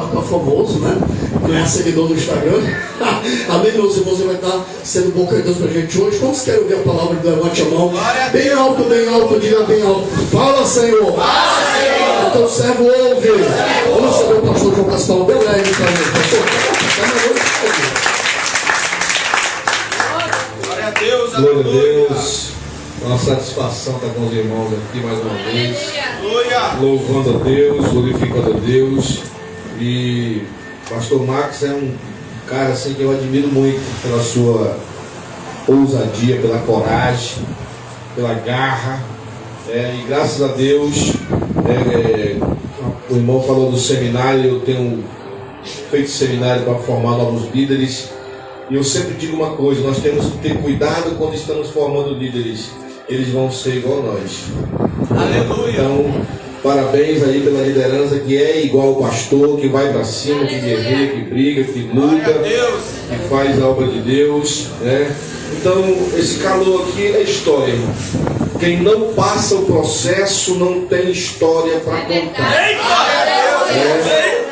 tá famoso, né? Ganhar seguidor no Instagram. Amém, meus irmãos, você vai estar sendo bom com Deus pra gente hoje. Quantos querem ouvir a palavra? Levante a mão. Bem alto, diga bem alto. Fala, Senhor. Fala, Senhor. Então o servo ouve. Vamos receber o pastor João Castelo Belém também. Glória a Deus, glória a Deus. Uma satisfação estar com os irmãos aqui mais uma vez. Louvando a Deus, glorificando a Deus. E pastor Max é um cara assim que eu admiro muito pela sua ousadia, pela coragem, pela garra. E graças a Deus, o irmão falou do seminário, eu tenho feito seminário para formar novos líderes. E eu sempre digo uma coisa, nós temos que ter cuidado quando estamos formando líderes. Eles vão ser igual a nós. Aleluia. Então, parabéns aí pela liderança que é igual o pastor, que vai para cima, que guerreia, que briga, que luta, que faz a obra de Deus, né? Então, esse calor aqui é história, irmão. Quem não passa o processo não tem história para contar.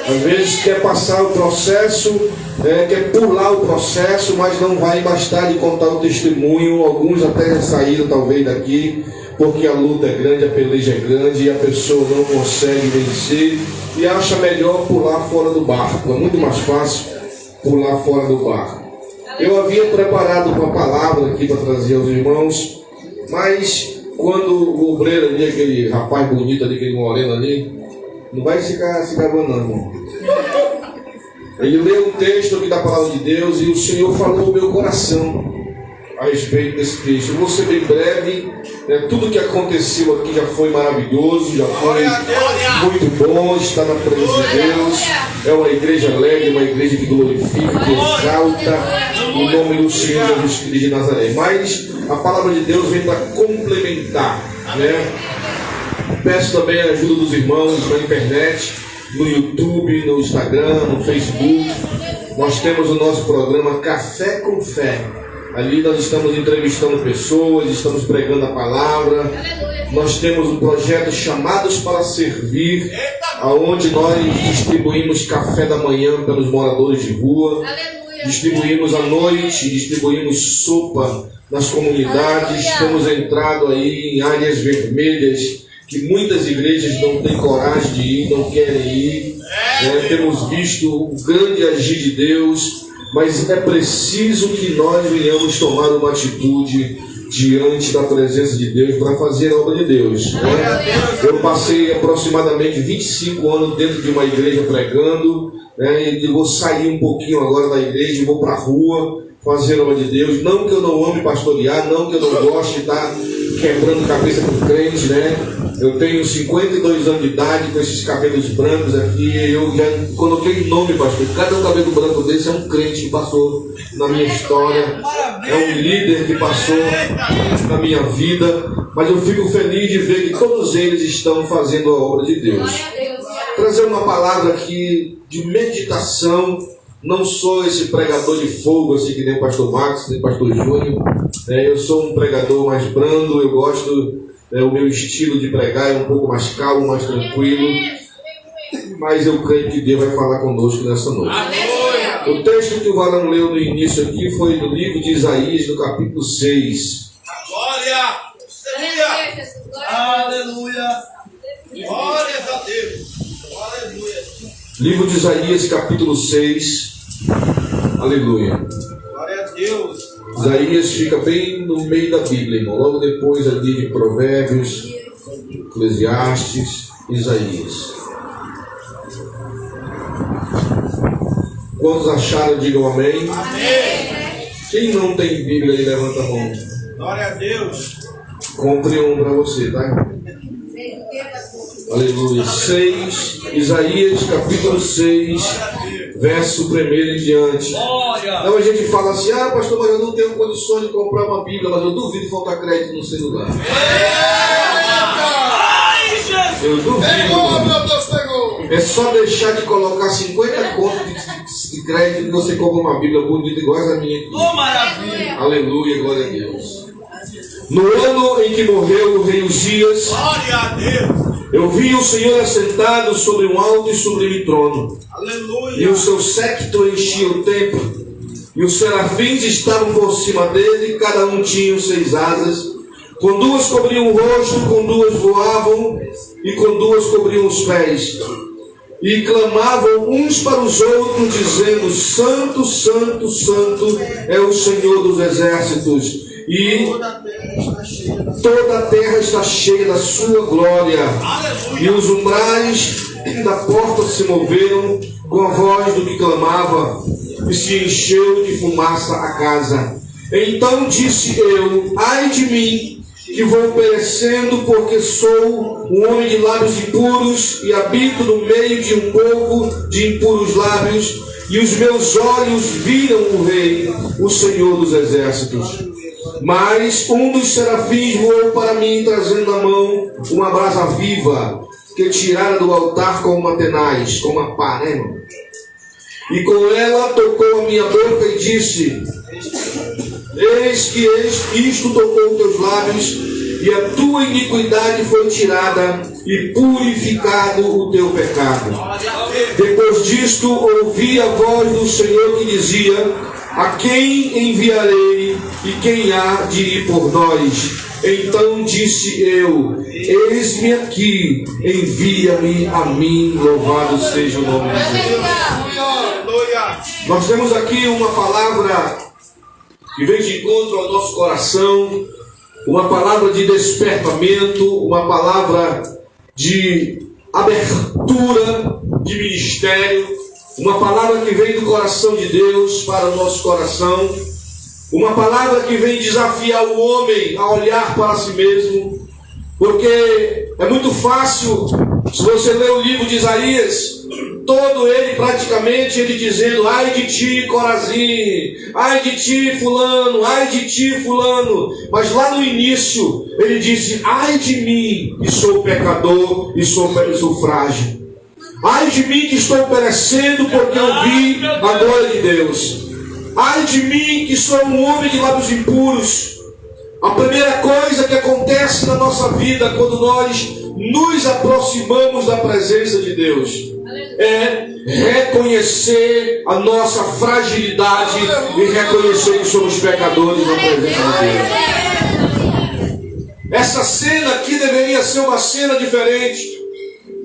Às vezes quer passar o processo, quer pular o processo, mas não vai bastar de contar o testemunho. Alguns até saíram talvez daqui, porque a luta é grande, a peleja é grande e a pessoa não consegue vencer e acha melhor pular fora do barco. É muito mais fácil pular fora do barco. Eu havia preparado uma palavra aqui para trazer aos irmãos, mas quando o obreiro ali, aquele rapaz bonito ali, aquele moreno ali, não vai ficar se gabando não, irmão. Ele leu um texto aqui da palavra de Deus e o Senhor falou no meu coração a respeito desse texto. Eu vou ser bem breve, né? Tudo que aconteceu aqui já foi maravilhoso, já foi muito bom estar na presença de Deus. É uma igreja alegre, uma igreja que glorifica, que exalta o nome do Senhor Jesus Cristo de Nazaré. Mas a palavra de Deus vem para complementar, né? Peço também a ajuda dos irmãos na internet, no YouTube, no Instagram, no Facebook. Nós temos o nosso programa Café com Fé. Ali nós estamos entrevistando pessoas, estamos pregando a palavra. Nós temos um projeto Chamados para Servir, onde nós distribuímos café da manhã para os moradores de rua. Distribuímos à noite, distribuímos sopa nas comunidades. Temos entrado aí em áreas vermelhas que muitas igrejas não têm coragem de ir, não querem ir. Temos visto o grande agir de Deus, mas é preciso que nós venhamos tomar uma atitude diante da presença de Deus para fazer a obra de Deus. Eu passei aproximadamente 25 anos dentro de uma igreja pregando, e vou sair um pouquinho agora da igreja e vou para a rua fazer a obra de Deus. Não que eu não ame pastorear, não que eu não goste de estar quebrando cabeça com crentes, né? Eu tenho 52 anos de idade, com esses cabelos brancos aqui. Eu já coloquei nome, pastor. Cada cabelo branco desse é um crente que passou na minha história, é um líder que passou na minha vida. Mas eu fico feliz de ver que todos eles estão fazendo a obra de Deus. Trazer uma palavra aqui de meditação. Não sou esse pregador de fogo, assim que nem o pastor Max, nem o pastor Júnior. Eu sou um pregador mais brando, eu gosto, o meu estilo de pregar é um pouco mais calmo, mais tranquilo. Mas eu creio que Deus vai falar conosco nessa noite. O texto que o Varão leu no início aqui foi do livro de Isaías, no capítulo 6. Glória! Aleluia! Glórias a Deus! Aleluia! Livro de Isaías, capítulo 6. Aleluia. Glória a Deus. Isaías fica bem no meio da Bíblia, irmão. Logo depois ali de Provérbios, Eclesiastes, Isaías. Quantos acharam, digam amém. Amém. Quem não tem Bíblia aí, levanta a mão. Glória a Deus. Compre um para você, tá? Aleluia. 6, Isaías capítulo 6, verso 1 em diante. Então a gente fala assim: ah, pastor, mas eu não tenho condições de comprar uma Bíblia, mas eu duvido faltar crédito no celular. Eu duvido. É só deixar de colocar 50 contos de crédito que você compra uma Bíblia bonita igual essa minha aqui. Oh, maravilha. Aleluia, glória a Deus. No ano em que morreu o rei Uzias, Glória a Deus. eu vi o Senhor assentado sobre um alto e sublime trono, e Aleluia. o seu séquito enchia o templo, e os serafins estavam por cima dele, cada um tinha 6 asas, com 2 cobriam o rosto, com 2 voavam, e com 2 cobriam os pés. E clamavam uns para os outros, dizendo: Santo, Santo, Santo é o Senhor dos exércitos, e toda a terra está cheia da sua glória. E os umbrais da porta se moveram com a voz do que clamava, e se encheu de fumaça a casa. Então disse eu: ai de mim, que vou perecendo, porque sou um homem de lábios impuros, e habito no meio de um povo de impuros lábios, e os meus olhos viram o Rei, o Senhor dos exércitos. Mas um dos serafins voou para mim, trazendo na mão uma brasa viva, que tirara do altar com uma tenaz, com uma pá, né, irmão? E com ela tocou a minha boca e disse: eis que isto tocou teus lábios, e a tua iniquidade foi tirada, e purificado o teu pecado. Depois disto ouvi a voz do Senhor que dizia: a quem enviarei, e quem há de ir por nós? Então disse eu: eis-me aqui, envia-me a mim, louvado seja o nome de Deus. Aleluia. Nós temos aqui uma palavra que vem de encontro ao nosso coração, uma palavra de despertamento, uma palavra de abertura de ministério, uma palavra que vem do coração de Deus para o nosso coração, uma palavra que vem desafiar o homem a olhar para si mesmo, porque é muito fácil, se você ler o livro de Isaías, todo ele praticamente ele dizendo: ai de ti, Corazim, ai de ti, fulano, ai de ti, fulano. Mas lá no início ele disse: ai de mim, que sou pecador e sou frágil. Ai de mim que estou perecendo, porque eu vi a glória de Deus. Ai de mim que sou um homem de lábios impuros. A primeira coisa que acontece na nossa vida quando nós nos aproximamos da presença de Deus é reconhecer a nossa fragilidade e reconhecer que somos pecadores na presença de Deus. Essa cena aqui deveria ser uma cena diferente.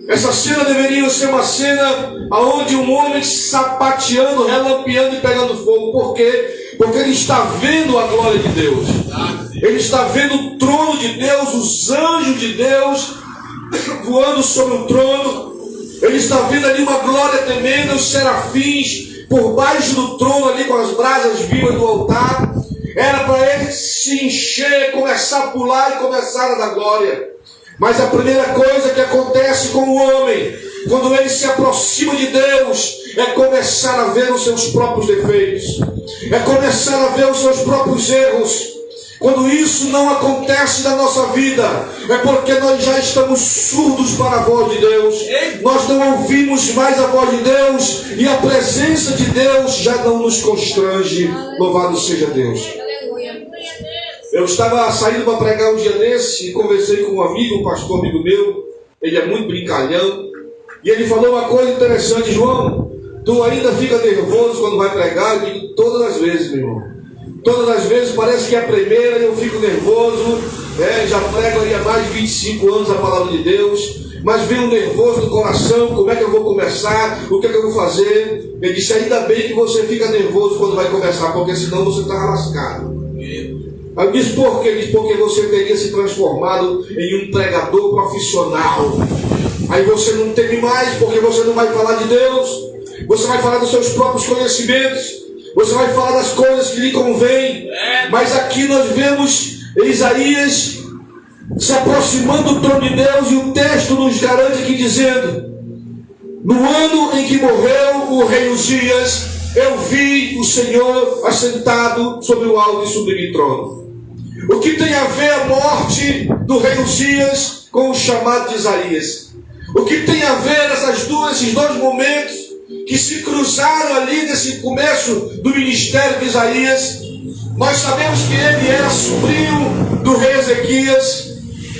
Essa cena deveria ser uma cena onde um homem sapateando, relampeando e pegando fogo. Por quê? Porque ele está vendo a glória de Deus. Ele está vendo o trono de Deus, os anjos de Deus voando sobre o trono. Ele está vendo ali uma glória tremenda, os serafins por baixo do trono ali com as brasas vivas do altar. Era para ele se encher, começar a pular e começar a dar glória. Mas a primeira coisa que acontece com o homem, quando ele se aproxima de Deus, é começar a ver os seus próprios defeitos, é começar a ver os seus próprios erros. Quando isso não acontece na nossa vida, é porque nós já estamos surdos para a voz de Deus, nós não ouvimos mais a voz de Deus, e a presença de Deus já não nos constrange. Louvado seja Deus. Eu estava saindo para pregar um dia desse e conversei com um amigo, um pastor amigo meu. Ele é muito brincalhão. E ele falou uma coisa interessante: João, tu ainda fica nervoso quando vai pregar? Eu digo: todas as vezes, meu irmão. Todas as vezes parece que é a primeira eu fico nervoso. Já prego ali há mais de 25 anos a palavra de Deus. Mas vem um nervoso no coração: como é que eu vou começar? O que é que eu vou fazer? Ele disse: ainda bem que você fica nervoso quando vai começar, porque senão você está lascado. Eu disse: por quê? Ele disse: porque você teria se transformado em um pregador profissional. Aí você não teme mais, porque você não vai falar de Deus, você vai falar dos seus próprios conhecimentos, você vai falar das coisas que lhe convém. Mas aqui nós vemos Isaías se aproximando do trono de Deus, e o texto nos garante aqui dizendo: no ano em que morreu o rei Uzias, eu vi o Senhor assentado sobre o alto e sublime trono. O que tem a ver a morte do rei Uzias com o chamado de Isaías? O que tem a ver esses dois momentos que se cruzaram ali nesse começo do ministério de Isaías? Nós sabemos que ele era sobrinho do rei Ezequias,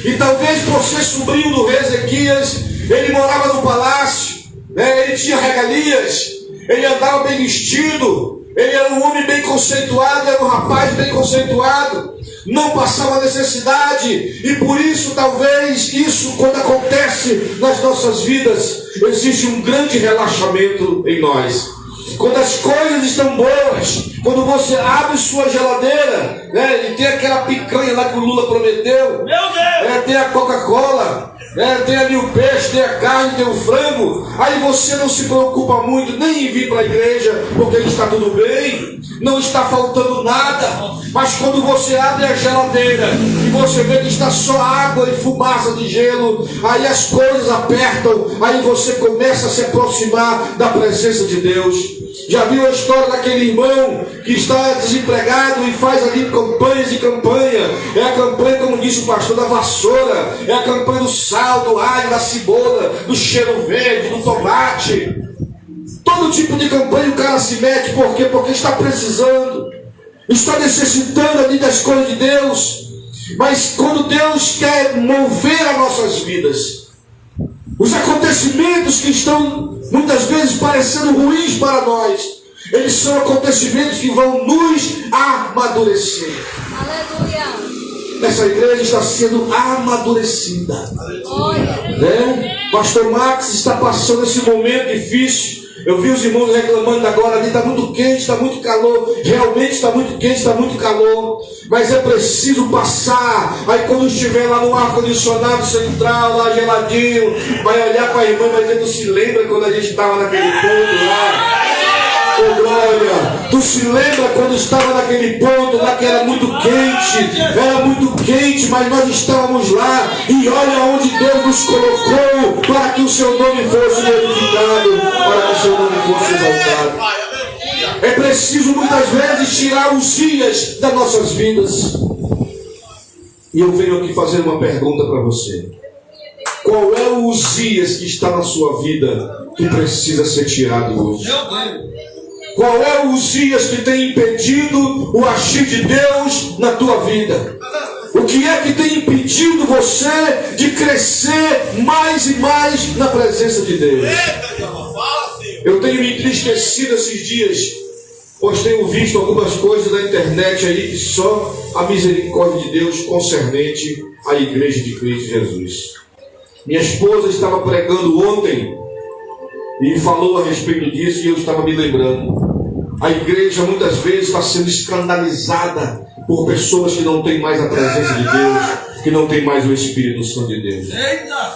e talvez por ser sobrinho do rei Ezequias, ele morava no palácio, né? Ele tinha regalias, ele andava bem vestido, ele era um homem bem conceituado, era um rapaz bem conceituado, não passava necessidade, e por isso, talvez, isso quando acontece nas nossas vidas, existe um grande relaxamento em nós. Quando as coisas estão boas, quando você abre sua geladeira, né, e tem aquela picanha lá que o Lula prometeu, tem a Coca-Cola, tem ali o peixe, tem a carne, tem o frango, aí você não se preocupa muito nem em vir para a igreja, porque está tudo bem, não está faltando nada. Mas quando você abre a geladeira e você vê que está só água e fumaça de gelo, aí as coisas apertam, aí você começa a se aproximar da presença de Deus. Já viu a história daquele irmão que está desempregado e faz ali campanhas e campanha? É a campanha, como disse o pastor, da vassoura, é a campanha do sal, do alho, da cebola, do cheiro verde, do tomate. Todo tipo de campanha o cara se mete, por quê? Porque está precisando, está necessitando ali das coisas de Deus. Mas quando Deus quer mover as nossas vidas, os acontecimentos que estão muitas vezes parecendo ruins para nós, eles são acontecimentos que vão nos amadurecer. Aleluia. Essa igreja está sendo amadurecida, né? Pastor Max está passando esse momento difícil. Eu vi os irmãos reclamando agora ali, está muito quente, está muito calor. Realmente está muito quente, está muito calor. Mas é preciso passar. Aí quando estiver lá no ar-condicionado central, lá geladinho, vai olhar para a irmã e vai dizer: tu se lembra quando a gente estava naquele ponto lá? Oh glória! Tu se lembra quando estava naquele ponto lá que era muito quente, mas nós estávamos lá, e olha onde Deus nos colocou para que o seu nome fosse glorificado, para que o seu nome fosse exaltado. É preciso muitas vezes tirar os dias das nossas vidas. E eu venho aqui fazer uma pergunta para você: qual é o Uzias que está na sua vida que precisa ser tirado hoje? Qual é o Uzias que tem impedido o agir de Deus na tua vida? O que é que tem impedido você de crescer mais e mais na presença de Deus? Eu tenho me entristecido esses dias, pois tenho visto algumas coisas na internet aí que só a misericórdia de Deus concernente à igreja de Cristo Jesus. Minha esposa estava pregando ontem e falou a respeito disso, e eu estava me lembrando. A igreja muitas vezes está sendo escandalizada por pessoas que não têm mais a presença de Deus, que não têm mais o Espírito Santo de Deus.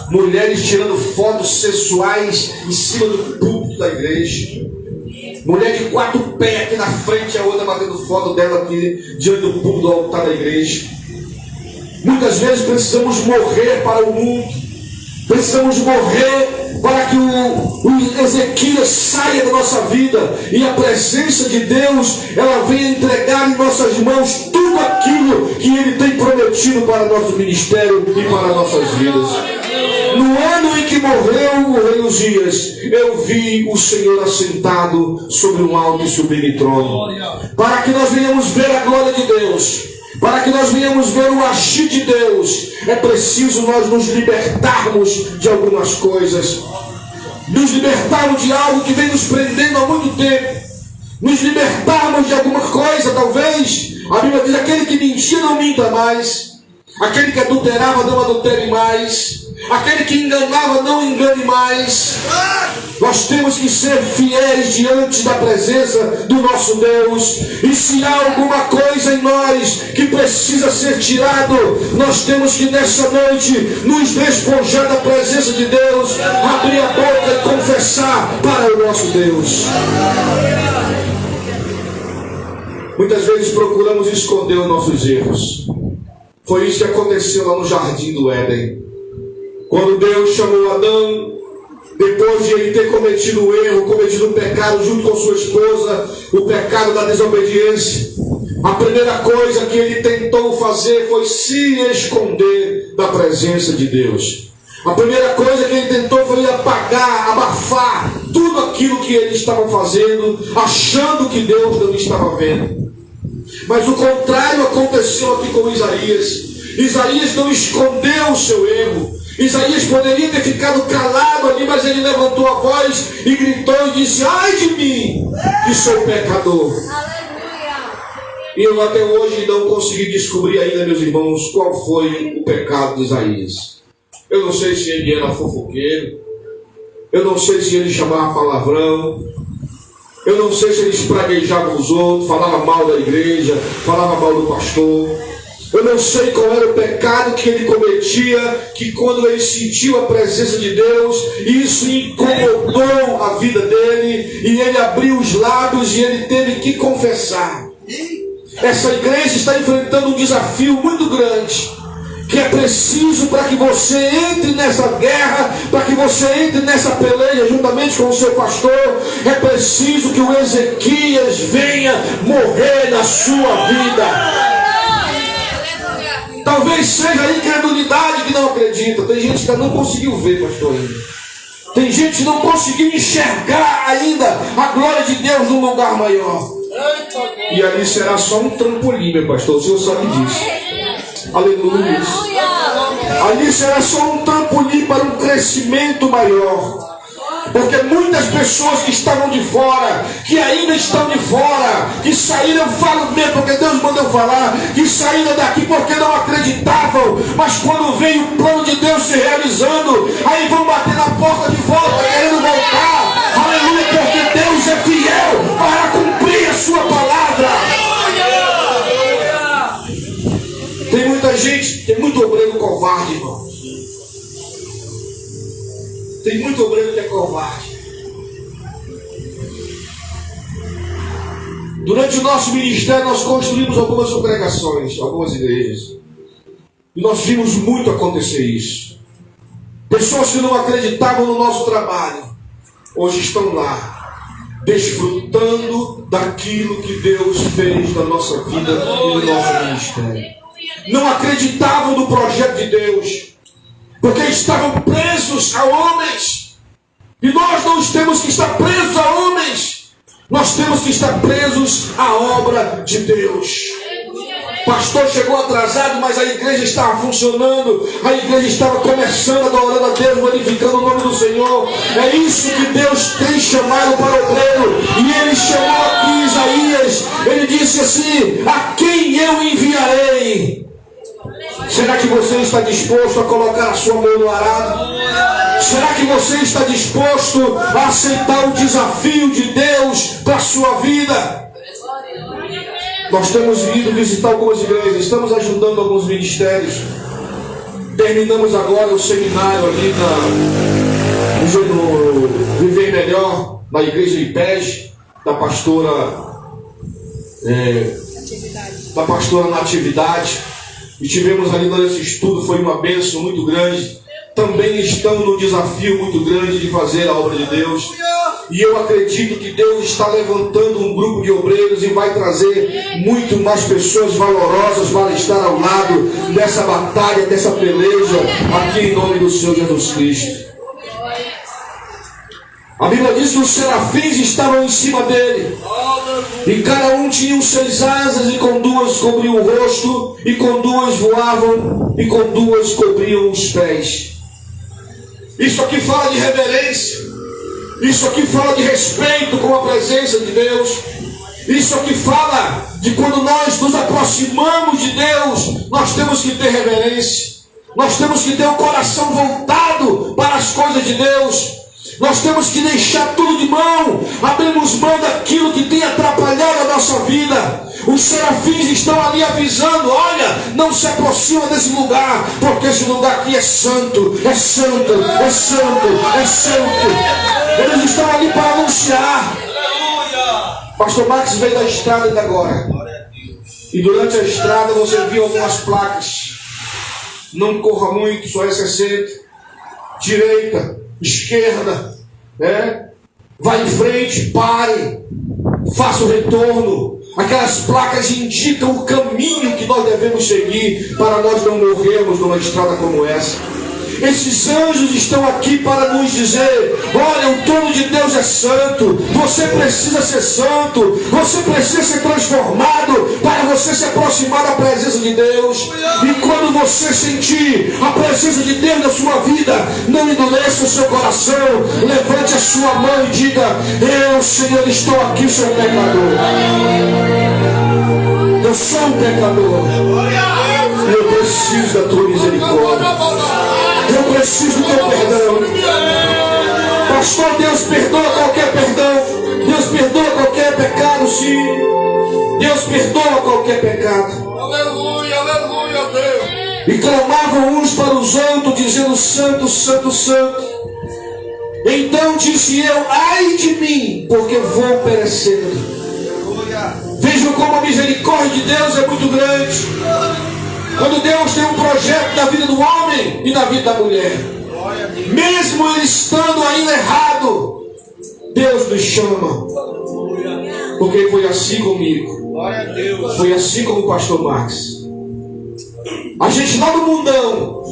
Mulheres tirando fotos sexuais em cima do púlpito da igreja. Mulher de 4 pés aqui na frente, a outra batendo foto dela aqui diante do púlpito do altar da igreja. Muitas vezes precisamos morrer para o mundo. Precisamos morrer para que o Ezequias saia da nossa vida e a presença de Deus, ela venha entregar em nossas mãos tudo aquilo que Ele tem prometido para nosso ministério e para nossas vidas. No ano em que morreu o rei Uzias, eu vi o Senhor assentado sobre um alto e sublime trono, para que nós venhamos ver a glória de Deus. Para que nós venhamos ver o agir de Deus, é preciso nós nos libertarmos de algumas coisas. Nos libertarmos de algo que vem nos prendendo há muito tempo. Nos libertarmos de alguma coisa, talvez. A Bíblia diz: aquele que mentia não minta mais. Aquele que adulterava não adultere mais. Aquele que enganava não engane mais. Nós temos que ser fiéis diante da presença do nosso Deus. E se há alguma coisa em nós que precisa ser tirado, nós temos que nessa noite nos despojar da presença de Deus, abrir a boca e confessar para o nosso Deus. Muitas vezes procuramos esconder os nossos erros. Foi isso que aconteceu lá no Jardim do Éden. Quando Deus chamou Adão, depois de ele ter cometido o erro, cometido o pecado junto com sua esposa, o pecado da desobediência, a primeira coisa que ele tentou fazer foi se esconder da presença de Deus. A primeira coisa que ele tentou foi apagar, abafar tudo aquilo que ele estava fazendo, achando que Deus não estava vendo. Mas o contrário aconteceu aqui com Isaías. Isaías não escondeu o seu erro. Isaías poderia ter ficado calado ali, mas ele levantou a voz e gritou e disse: ai de mim, que sou pecador. E eu até hoje não consegui descobrir ainda, meus irmãos, qual foi o pecado de Isaías. Eu não sei se ele era fofoqueiro, eu não sei se ele chamava palavrão, eu não sei se ele espraguejava os outros, falava mal da igreja, falava mal do pastor. Eu não sei qual era o pecado que ele cometia, que quando ele sentiu a presença de Deus, isso incomodou a vida dele, e ele abriu os lábios e ele teve que confessar. Essa igreja está enfrentando um desafio muito grande, que é preciso para que você entre nessa guerra, para que você entre nessa peleja juntamente com o seu pastor, é preciso que o Ezequias venha morrer na sua vida. Talvez seja a incredulidade que não acredita. Tem gente que ainda não conseguiu ver, pastor, ainda. Tem gente que não conseguiu enxergar ainda a glória de Deus num lugar maior. E ali será só um trampolim, meu pastor, o senhor sabe disso. Aleluia. Ali será só um trampolim para um crescimento maior. Porque muitas pessoas que estavam de fora, que ainda estão de fora, que saíram, eu falo mesmo porque Deus mandou falar, que saíram daqui porque não acreditavam, mas quando veio o plano de Deus se realizando, aí vão bater na porta de volta, querendo voltar. Aleluia, porque Deus é fiel para cumprir a sua palavra. Tem muita gente, tem muito obreiro covarde, irmão. Tem muito obreiro que é covarde. Durante o nosso ministério, nós construímos algumas congregações, algumas igrejas. E nós vimos muito acontecer isso. Pessoas que não acreditavam no nosso trabalho, hoje estão lá, desfrutando daquilo que Deus fez na nossa vida e no nosso ministério. Não acreditavam no projeto de Deus, porque estavam presos a homens. E nós não temos que estar presos a homens. Nós temos que estar presos à obra de Deus. O pastor chegou atrasado, mas a igreja estava funcionando. A igreja estava começando, adorando a Deus, glorificando o nome do Senhor. É isso que Deus tem chamado para o obreiro. E ele chamou aqui Isaías. Ele disse assim: a quem eu enviarei? Será que você está disposto a colocar a sua mão no arado? Será que você está disposto a aceitar o desafio de Deus para a sua vida? Nós temos ido visitar algumas igrejas, estamos ajudando alguns ministérios. Terminamos agora o seminário ali no Viver Melhor, na igreja de Pés, da pastora Natividade. E tivemos ali dando esse estudo, foi uma bênção muito grande. Também estão num desafio muito grande de fazer a obra de Deus. E eu acredito que Deus está levantando um grupo de obreiros e vai trazer muito mais pessoas valorosas para estar ao lado dessa batalha, dessa peleja, aqui em nome do Senhor Jesus Cristo. A Bíblia diz que os serafins estavam em cima dele, e cada um tinha 6 asas, e com 2 cobriam o rosto, e com 2 voavam, e com 2 cobriam os pés. Isso aqui fala de reverência, isso aqui fala de respeito com a presença de Deus, isso aqui fala de quando nós nos aproximamos de Deus, nós temos que ter reverência, nós temos que ter o coração voltado para as coisas de Deus. Nós temos que deixar tudo de mão, abrirmos mão daquilo que tem atrapalhado a nossa vida. Os serafins estão ali avisando: olha, não se aproxima desse lugar, porque esse lugar aqui é santo, é santo, é santo, é santo. Eles estão ali para anunciar. Pastor Max veio da estrada ainda agora, e durante a estrada você viu algumas placas: não corra muito, só é 60, direita, esquerda, vai em frente, pare, faça o retorno. Aquelas placas indicam o caminho que nós devemos seguir para nós não morrermos numa estrada como essa. Esses anjos estão aqui para nos dizer: olha, o trono de Deus é santo, você precisa ser santo, você precisa ser transformado para você se aproximar da presença de Deus. E quando você sentir a presença de Deus na sua vida, não endureça o seu coração, levante a sua mão e diga: eu, Senhor, estou aqui, sou um pecador. Eu sou um pecador. Eu preciso da tua misericórdia. Eu preciso do teu perdão. Pastor, Deus perdoa qualquer perdão. Deus perdoa qualquer pecado, sim. Deus perdoa qualquer pecado. Aleluia, aleluia, Deus. E clamavam uns para os outros, dizendo: Santo, Santo, Santo. Então disse eu: ai de mim, porque vou perecendo. Vejam como a misericórdia de Deus é muito grande. Quando Deus tem um projeto na vida do homem e na vida da mulher, mesmo ele estando ainda errado, Deus nos chama. Porque foi assim comigo, foi assim com o pastor Max. A gente lá no mundão,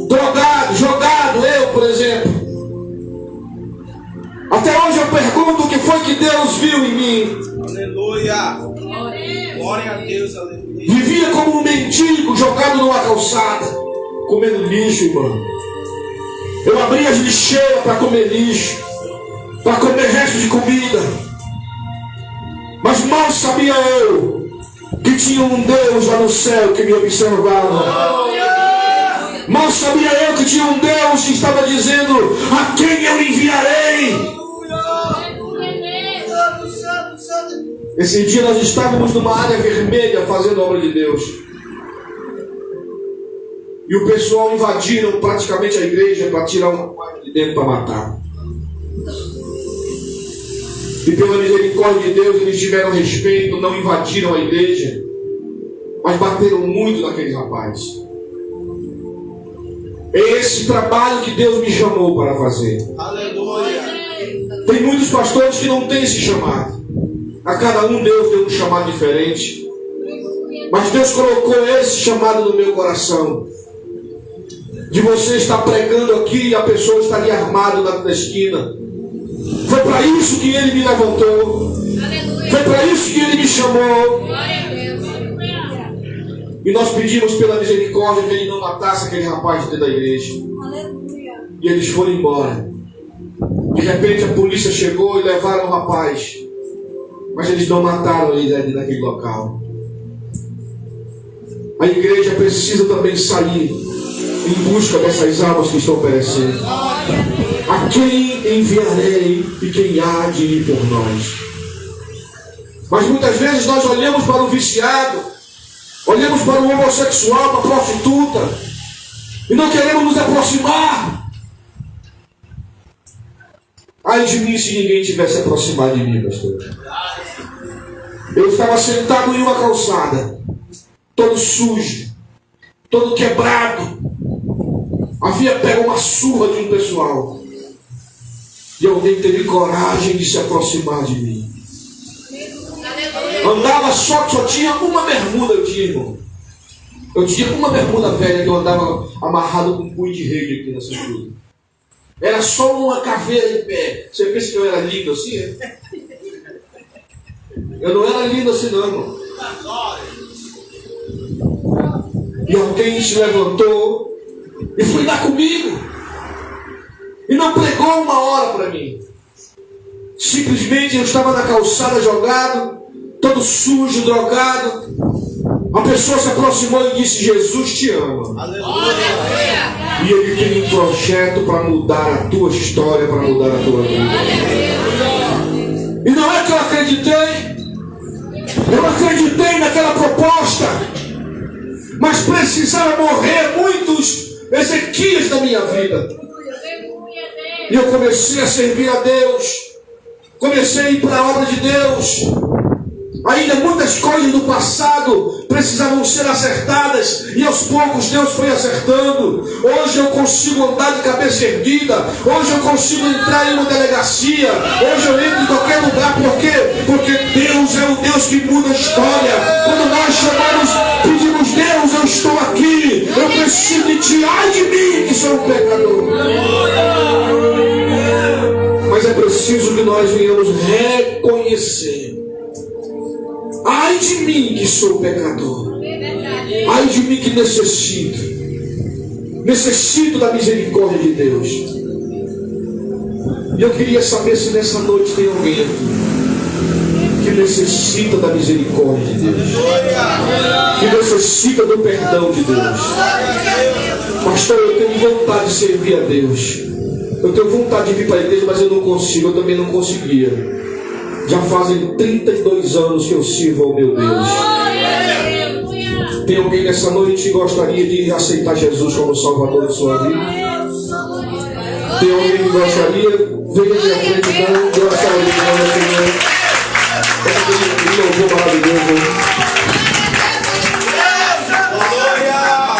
drogado, jogado, eu por exemplo. Até hoje eu pergunto o que foi que Deus viu em mim. Aleluia. Glória a Deus, aleluia. Vivia como um mendigo jogado numa calçada, comendo lixo, irmão. Eu abria as lixeiras para comer lixo, para comer resto de comida. Mas mal sabia eu que tinha um Deus lá no céu que me observava. Mal sabia eu que tinha um Deus que estava dizendo: a quem eu enviarei? Esse dia nós estávamos numa área vermelha fazendo a obra de Deus. E o pessoal invadiram praticamente a igreja para tirar uma parte de dentro para matar. E pela misericórdia de Deus eles tiveram respeito, não invadiram a igreja, mas bateram muito naqueles rapazes. É esse trabalho que Deus me chamou para fazer. Aleluia. Tem muitos pastores que não têm esse chamado. A cada um Deus deu um chamado diferente. Mas Deus colocou esse chamado no meu coração. De você estar pregando aqui e a pessoa está ali armado na esquina. Foi para isso que Ele me levantou. Foi para isso que Ele me chamou. E nós pedimos pela misericórdia que Ele não matasse aquele rapaz dentro da igreja. E eles foram embora. De repente a polícia chegou e levaram o rapaz. Mas eles não mataram ele naquele local. A igreja precisa também sair em busca dessas almas que estão perecendo. A quem enviarei e quem há de ir por nós? Mas muitas vezes nós olhamos para o viciado, olhamos para o homossexual, para a prostituta, e não queremos nos aproximar. Ai de mim se ninguém tivesse aproximado de mim, pastor. Eu estava sentado em uma calçada, todo sujo, todo quebrado. Havia pego uma surra de um pessoal. E alguém teve coragem de se aproximar de mim. Andava só tinha uma bermuda, eu tinha, irmão. Eu tinha uma bermuda velha que eu andava amarrado com um punho de rede aqui na cintura. Era só uma caveira de pé. Você pensa que eu era lindo assim? É? Eu não era lindo assim não, irmão. E alguém se levantou e foi lá comigo. E não pregou uma hora para mim. Simplesmente eu estava na calçada jogado, todo sujo, drogado. A pessoa se aproximou e disse: Jesus te ama. Aleluia. E Ele tem um projeto para mudar a tua história, para mudar a tua vida. E não é que eu acreditei. Eu acreditei naquela proposta. Mas precisava morrer muitos Ezequias da minha vida. E eu comecei a servir a Deus. Comecei a ir para a obra de Deus. Ainda muitas coisas do passado precisavam ser acertadas. E aos poucos Deus foi acertando. Hoje eu consigo andar de cabeça erguida. Hoje eu consigo entrar em uma delegacia. Hoje eu entro em qualquer lugar. Por quê? Porque Deus é o Deus que muda a história. Quando nós chamamos, pedimos: Deus, eu estou aqui. Eu preciso de Ti. Ai de mim, que sou nós venhamos reconhecer. Ai de mim que sou pecador. Ai de mim que necessito da misericórdia de Deus. E eu queria saber se nessa noite tem alguém aqui que necessita da misericórdia de Deus, que necessita do perdão de Deus. Pastor, eu tenho vontade de servir a Deus, eu tenho vontade de vir para a igreja, mas eu não consigo, eu também não conseguia. Já fazem 32 anos que eu sirvo ao meu Deus. Tem alguém nessa noite que gostaria de aceitar Jesus como Salvador de sua vida? Tem alguém que gostaria? Venha aqui à frente, então, dê uma salva de palmas, Senhor. Que louvor maravilhoso.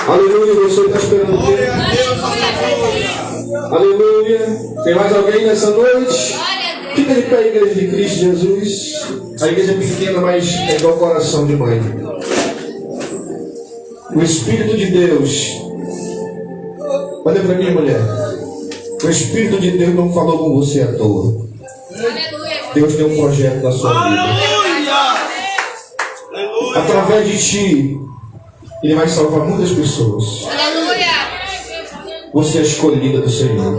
Aleluia, você está esperando o quê? Aleluia. Tem mais alguém nessa noite? Fica de pé, a igreja de Cristo Jesus. A igreja é pequena, mas é igual coração de mãe. O Espírito de Deus. Olha para mim, mulher. O Espírito de Deus não falou com você à toa. Deus tem um projeto na sua vida. Através de ti, Ele vai salvar muitas pessoas. Você é escolhida do Senhor.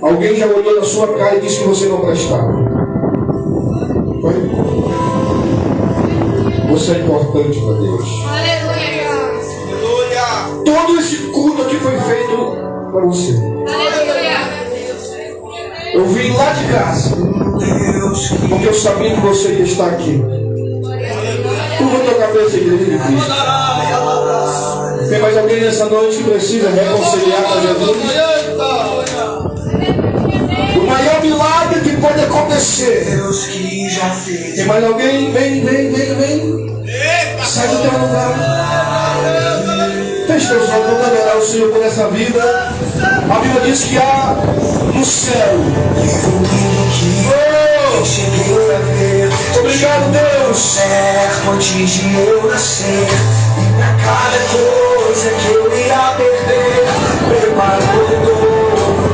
Alguém já olhou na sua cara e disse que você não prestava. Você é importante para Deus. Todo esse culto aqui foi feito para você. Eu vim lá de casa, porque eu sabia que você ia estar aqui. Curva tua cabeça, igreja de Cristo. Tem mais alguém nessa noite que precisa reconciliar com Jesus? O maior milagre que pode acontecer. Tem mais alguém? Vem. Sai do teu lugar. Feche teus olhos, vamos adorar o Senhor por essa vida. A Bíblia diz que há no céu. Obrigado, Deus. Certo antes de eu nascer, e pra cada coisa que eu ia perder, preparou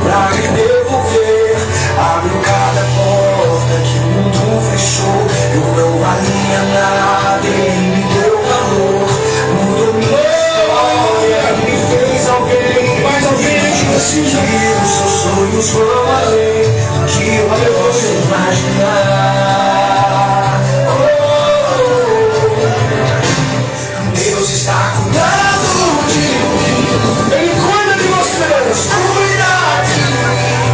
pra me devolver. Abriu cada porta que o mundo fechou. Eu não valia nada, Ele me deu valor. Mudou minha história, me fez alguém. Mais alguém que precisa. Os seus sonhos vão além do que eu posso imaginar. Deus está cuidando de mim. Ele cuida de você. Cuida de mim.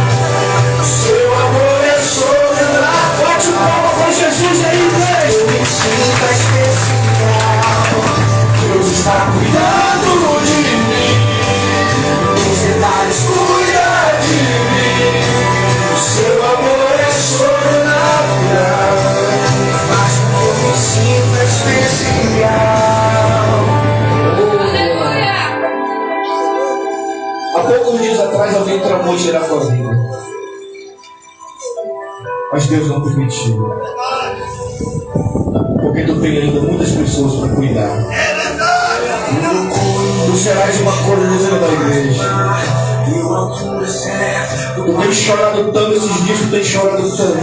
O seu amor é sobrenatural. Bate palma com Jesus aí, igreja. Eu me sinto especial. Deus está cuidando de mim. Os detalhes cuida de mim. O seu amor é sobrenatural. Faz com que eu me sinta especial. Há poucos dias atrás alguém tramou tirar sua vida, mas Deus não permitiu, porque tu tem ainda muitas pessoas para cuidar. Tu serás uma coluna da igreja. Tu tens chorado tanto esses dias, tu tens chorado tanto.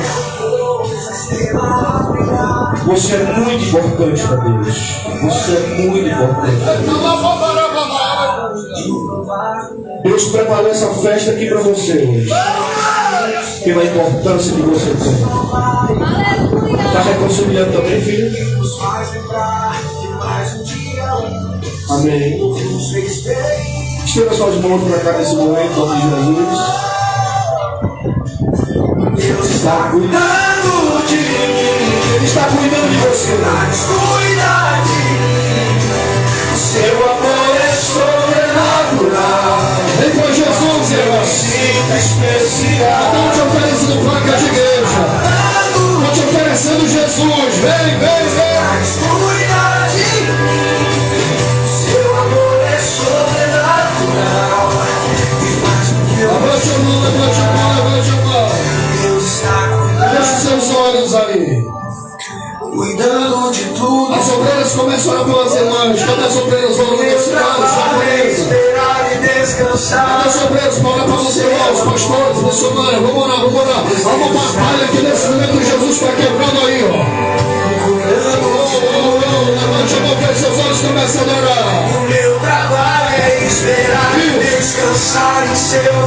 Você é muito importante para Deus. Você é muito importante para Deus. Deus preparou essa festa aqui para você hoje, pela importância que você tem. Está reconciliando também, filho? Amém. Estenda suas mãos para cá nesse momento, em nome de Jesus. Deus está cuidando de mim. Ele está cuidando de você. Cuida de mim. Seu amor é sobrenatural. Vem com Jesus, irmão. Sinta especial. Estou te oferecendo placa de igreja. Estou te oferecendo Jesus. Vem. Cuida de mim. Seu amor é sobrenatural. E faz com que eu Levante a mão, levante a mão. Deus está cuidando. Feche seus olhos aí. cuidando de tudo. As obreiras começam a orar pelas irmãs. Cadê as obreiras vão Meu trabalho é esperar e descansar. Cadê as obreiras para orar para os irmãos, pastores, missionários? Vamos orar, vamos orar. Há uma batalha que nesse momento Jesus está quebrando aí, ó. Levante a mão, feche seus olhos, comece a adorar. O meu trabalho é esperar e descansar em seu